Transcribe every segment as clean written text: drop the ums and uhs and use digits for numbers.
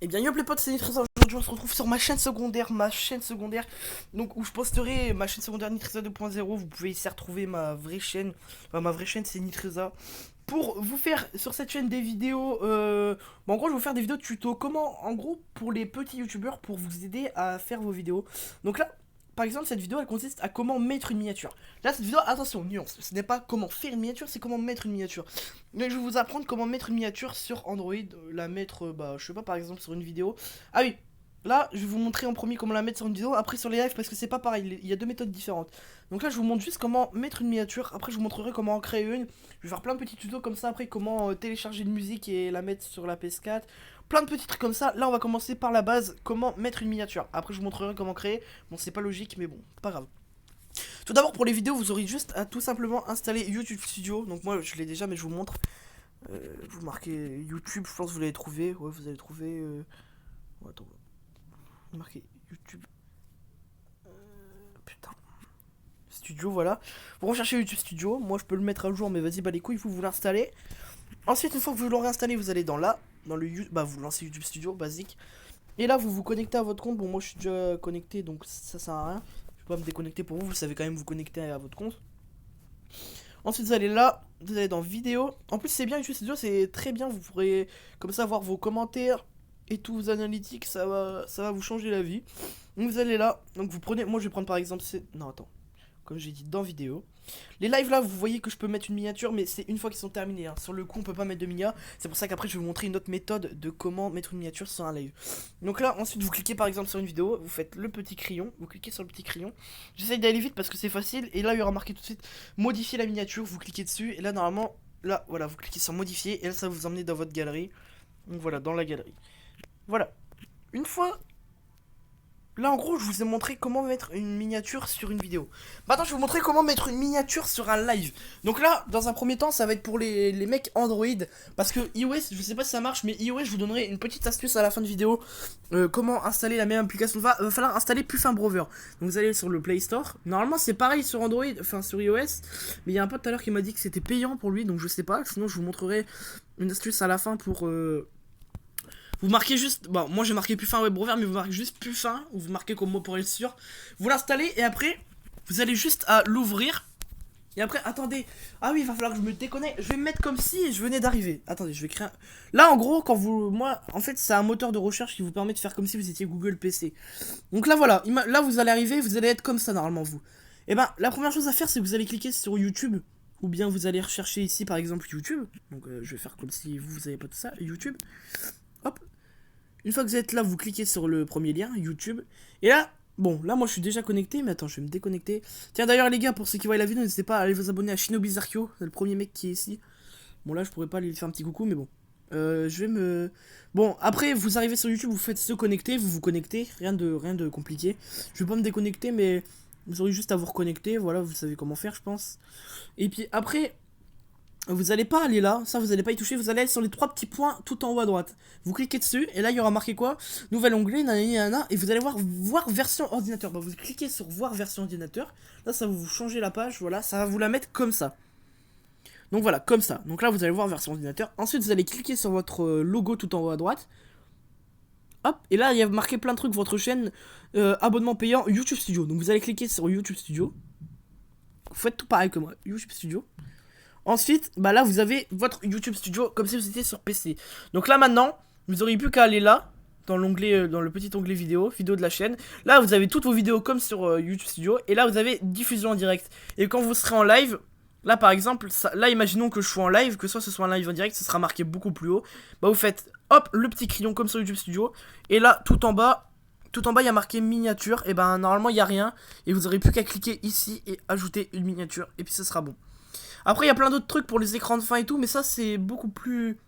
Eh bien, yo les potes, c'est Nitreza. Aujourd'hui, on se retrouve sur ma chaîne secondaire, donc où je posterai ma chaîne secondaire Nitreza 2.0. Vous pouvez ici retrouver ma vraie chaîne. Enfin, ma vraie chaîne, c'est Nitreza. Pour vous faire sur cette chaîne des vidéos, en gros, je vais vous faire des vidéos de tuto. Comment, en gros, pour les petits youtubeurs, pour vous aider à faire vos vidéos. Donc là, par exemple, cette vidéo, elle consiste à comment mettre une miniature. Là, cette vidéo, attention, nuance, ce n'est pas comment faire une miniature, c'est comment mettre une miniature. Mais je vais vous apprendre comment mettre une miniature sur Android, la mettre, bah, je sais pas, par exemple, sur une vidéo. Ah oui, là, je vais vous montrer en premier comment la mettre sur une vidéo, après sur les lives, parce que c'est pas pareil, il y a deux méthodes différentes. Donc là, je vous montre juste comment mettre une miniature, après je vous montrerai comment en créer une. Je vais faire plein de petits tutos comme ça, après comment télécharger une musique et la mettre sur la PS4. Plein de petits trucs comme ça. Là, on va commencer par la base, comment mettre une miniature. Après, je vous montrerai comment créer. Bon, c'est pas logique, mais bon, pas grave. Tout d'abord, pour les vidéos, vous aurez juste à tout simplement installer YouTube Studio. Donc moi, je l'ai déjà, mais je vous montre. Vous marquez YouTube, je pense que vous l'avez trouvé. Ouais, vous allez trouver. Oh, attends, vous marquez YouTube. Putain. Studio, voilà. Vous recherchez YouTube Studio. Moi, je peux le mettre à jour, mais vas-y, bah les couilles, vous l'installez. Ensuite, une fois que vous l'aurez installé, vous allez dans là, dans le YouTube. Bah, vous lancez YouTube Studio, basique. Et là, vous vous connectez à votre compte. Bon, moi, je suis déjà connecté, donc ça sert à rien. Je peux pas me déconnecter pour vous. Vous savez quand même vous connecter à votre compte. Ensuite, vous allez là, vous allez dans vidéo. En plus, c'est bien, YouTube Studio, c'est très bien. Vous pourrez comme ça voir vos commentaires et tous vos analytiques. Ça va vous changer la vie. Donc, vous allez là. Donc, vous prenez. Moi, je vais prendre par exemple. Non, attends. Comme j'ai dit dans vidéo. Les lives là, vous voyez que je peux mettre une miniature, mais c'est une fois qu'ils sont terminés. Hein. Sur le coup, on peut pas mettre de miniature. C'est pour ça qu'après, je vais vous montrer une autre méthode de comment mettre une miniature sur un live. Donc là, ensuite, vous cliquez par exemple sur une vidéo, vous faites le petit crayon, vous cliquez sur le petit crayon. J'essaye d'aller vite parce que c'est facile. Et là, il y aura marqué tout de suite modifier la miniature. Vous cliquez dessus, et là, normalement, là, voilà, vous cliquez sur modifier, et là, ça va vous emmener dans votre galerie. Donc voilà, dans la galerie. Voilà. Une fois là, en gros, je vous ai montré comment mettre une miniature sur une vidéo. Maintenant, je vais vous montrer comment mettre une miniature sur un live. Donc là, dans un premier temps, ça va être pour les mecs Android. Parce que iOS, je sais pas si ça marche, mais iOS, je vous donnerai une petite astuce à la fin de vidéo. Comment installer la même application. Va falloir installer Puffin Browser. Donc vous allez sur le Play Store. Normalement, c'est pareil sur Android, enfin sur iOS. Mais il y a un pote tout à l'heure qui m'a dit que c'était payant pour lui, donc je sais pas. Sinon, je vous montrerai une astuce à la fin pour... Vous marquez juste, bon, moi j'ai marqué Puffin Web Browser, mais vous marquez juste Puffin, ou vous marquez comme mot pour être sûr. Vous l'installez et après, vous allez juste à l'ouvrir. Et après, attendez. Ah oui, il va falloir que je me déconnecte. Je vais me mettre comme si je venais d'arriver. Attendez, je vais créer un... Là, en gros, quand vous... Moi, en fait, c'est un moteur de recherche qui vous permet de faire comme si vous étiez Google PC. Donc là, voilà. Là, vous allez arriver, vous allez être comme ça, normalement, vous. Et ben, la première chose à faire, c'est que vous allez cliquer sur YouTube. Ou bien vous allez rechercher ici, par exemple, YouTube. Donc, je vais faire comme si vous avez pas tout ça. YouTube. Hop. Une fois que vous êtes là, vous cliquez sur le premier lien, YouTube. Et là, bon, là, moi, je suis déjà connecté. Mais attends, je vais me déconnecter. Tiens, d'ailleurs, les gars, pour ceux qui voient la vidéo, n'hésitez pas à aller vous abonner à Shinobi Zarkio. C'est le premier mec qui est ici. Bon, là, je pourrais pas aller lui faire un petit coucou, mais bon. Je vais me... Bon, après, vous arrivez sur YouTube, vous faites se connecter, vous vous connectez. Rien de compliqué. Je vais pas me déconnecter, mais vous aurez juste à vous reconnecter. Voilà, vous savez comment faire, je pense. Et puis, après... Vous allez pas aller là, ça vous allez pas y toucher, vous allez aller sur les trois petits points tout en haut à droite. Vous cliquez dessus et là il y aura marqué quoi? Nouvel onglet, nanana, et vous allez voir version ordinateur. Bah, vous cliquez sur voir version ordinateur, là ça va vous changer la page, voilà, ça va vous la mettre comme ça. Donc voilà, comme ça. Donc là vous allez voir version ordinateur. Ensuite vous allez cliquer sur votre logo tout en haut à droite. Hop, et là il y a marqué plein de trucs, votre chaîne, abonnement payant, YouTube Studio. Donc vous allez cliquer sur YouTube Studio. Vous faites tout pareil que moi, YouTube Studio. Ensuite, bah là vous avez votre YouTube Studio comme si vous étiez sur PC. Donc là maintenant, vous auriez plus qu'à aller là, dans l'onglet, dans le petit onglet vidéo de la chaîne. Là vous avez toutes vos vidéos comme sur YouTube Studio. Et là vous avez diffusion en direct. Et quand vous serez en live, là par exemple, là imaginons que je sois en live, que ce soit un live en direct, ce sera marqué beaucoup plus haut. Bah vous faites hop le petit crayon comme sur YouTube Studio. Et là tout en bas il y a marqué miniature. Et ben normalement il n'y a rien. Et vous aurez plus qu'à cliquer ici et ajouter une miniature. Et puis ce sera bon. Après, il y a plein d'autres trucs pour les écrans de fin et tout, mais ça, c'est beaucoup plus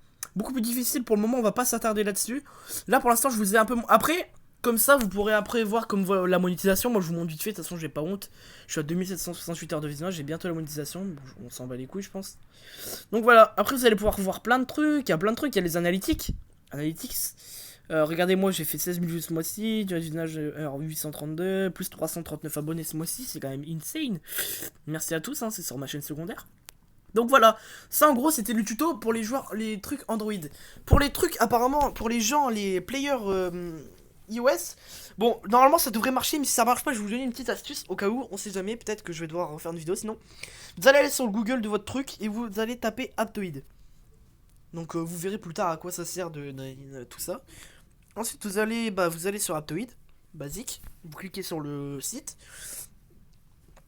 difficile pour le moment. On va pas s'attarder là-dessus. Là, pour l'instant, je vous ai un peu. Après, comme ça, vous pourrez après voir comme la monétisation. Moi, je vous montre vite fait. De toute façon, j'ai pas honte. Je suis à 2768 heures de visionnage. J'ai bientôt la monétisation. Bon, on s'en bat les couilles, je pense. Donc voilà. Après, vous allez pouvoir voir plein de trucs. Il y a plein de trucs. Il y a les analytics. Analytics. Regardez, moi j'ai fait 16 000 vues ce mois-ci, durée de visionnage 832, plus 339 abonnés ce mois-ci, c'est quand même insane. Merci à tous, hein, c'est sur ma chaîne secondaire. Donc voilà, ça en gros c'était le tuto pour les joueurs, les trucs Android. Pour les trucs apparemment, pour les gens, les players iOS, bon normalement ça devrait marcher, mais si ça marche pas je vais vous donner une petite astuce au cas où, on sait jamais, peut-être que je vais devoir refaire une vidéo sinon. Vous allez aller sur le Google de votre truc et vous allez taper Aptoid. Donc vous verrez plus tard à quoi ça sert de tout ça. Ensuite vous allez sur Aptoid, basique, vous cliquez sur le site.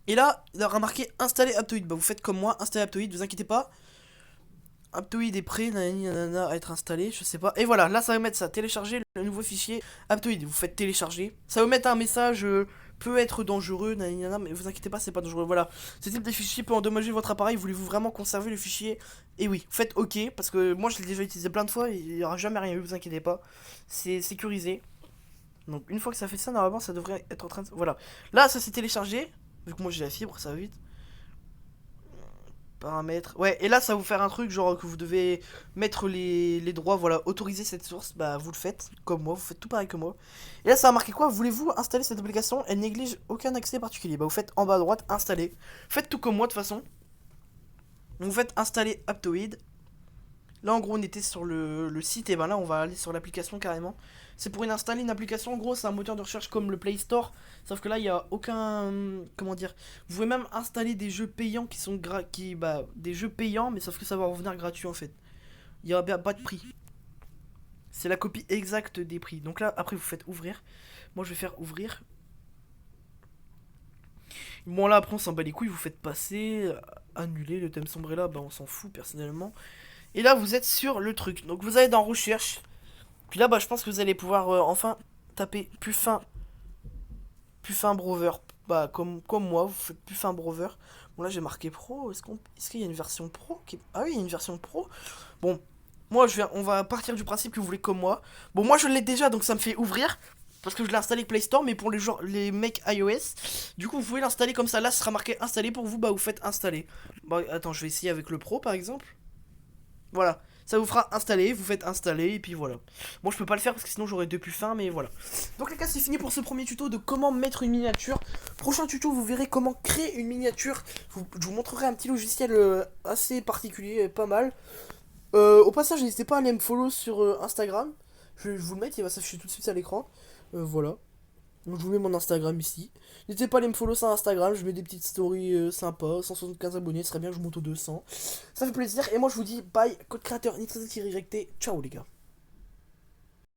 Et là, il aura marqué installer Aptoid. Bah, vous faites comme moi, installer Aptoid, vous inquiétez pas. Aptoid est prêt, nanana, à être installé, je sais pas. Et voilà, là ça va mettre ça, télécharger le nouveau fichier Aptoid. Vous faites télécharger. Ça va mettre un message peut être dangereux, nanana, mais vous inquiétez pas, c'est pas dangereux. Voilà, ce type de fichier peut endommager votre appareil. Voulez-vous vraiment conserver le fichier? Et oui, faites OK, parce que moi je l'ai déjà utilisé plein de fois et il n'y aura jamais rien eu, vous inquiétez pas. C'est sécurisé. Donc une fois que ça fait ça, normalement ça devrait être en train de... Voilà, là ça s'est téléchargé. Vu que moi j'ai la fibre, ça va vite. Paramètres. Ouais, et là, ça va vous faire un truc genre que vous devez mettre les droits, voilà, autoriser cette source. Bah, vous le faites comme moi, vous faites tout pareil que moi. Et là, ça va marquer quoi? Voulez-vous installer cette application? Elle néglige aucun accès particulier. Bah, vous faites en bas à droite, installer. Faites tout comme moi de toute façon. Donc, vous faites installer Aptoid. Là, en gros, on était sur le site, et ben là, on va aller sur l'application carrément. C'est pour installer une application, en gros, c'est un moteur de recherche comme le Play Store. Sauf que là, il n'y a aucun. Comment dire? Vous pouvez même installer des jeux payants qui sont des jeux payants, mais sauf que ça va revenir gratuit en fait. Il n'y a pas de prix. C'est la copie exacte des prix. Donc là, après, vous faites ouvrir. Moi, je vais faire ouvrir. Bon, là, après, on s'en bat les couilles. Vous faites passer, annuler le thème sombré là. Bah, on s'en fout personnellement. Et là, vous êtes sur le truc. Donc, vous allez dans recherche. Puis là, bah, je pense que vous allez pouvoir enfin taper plus fin browser. Bah, comme moi, vous faites plus fin browser. Bon, là, j'ai marqué pro. Est-ce qu'il y a une version pro Ah oui, il y a une version pro. Bon, moi, on va partir du principe que vous voulez comme moi. Bon, moi, je l'ai déjà, donc ça me fait ouvrir. Parce que je l'ai installé Play Store, mais pour les mecs iOS, du coup, vous pouvez l'installer comme ça. Là, ce sera marqué installer pour vous. Bah, vous faites installer. Bah, attends, je vais essayer avec le pro, par exemple. Voilà, ça vous fera installer, vous faites installer et puis voilà. Bon, je peux pas le faire parce que sinon j'aurais deux plus faim, mais voilà. Donc les gars, c'est fini pour ce premier tuto de comment mettre une miniature. Prochain tuto, vous verrez comment créer une miniature. Je vous montrerai un petit logiciel assez particulier, pas mal. Au passage, n'hésitez pas à aller me follow sur Instagram. Je vais vous le mettre, il va s'afficher tout de suite à l'écran. Voilà. Donc je vous mets mon Instagram ici. N'hésitez pas à aller me follow sur Instagram, je mets des petites stories sympas, 175 abonnés, ce serait bien que je monte aux 200. Ça fait plaisir, et moi je vous dis bye, code créateur, Nitrate-Recté, ciao les gars.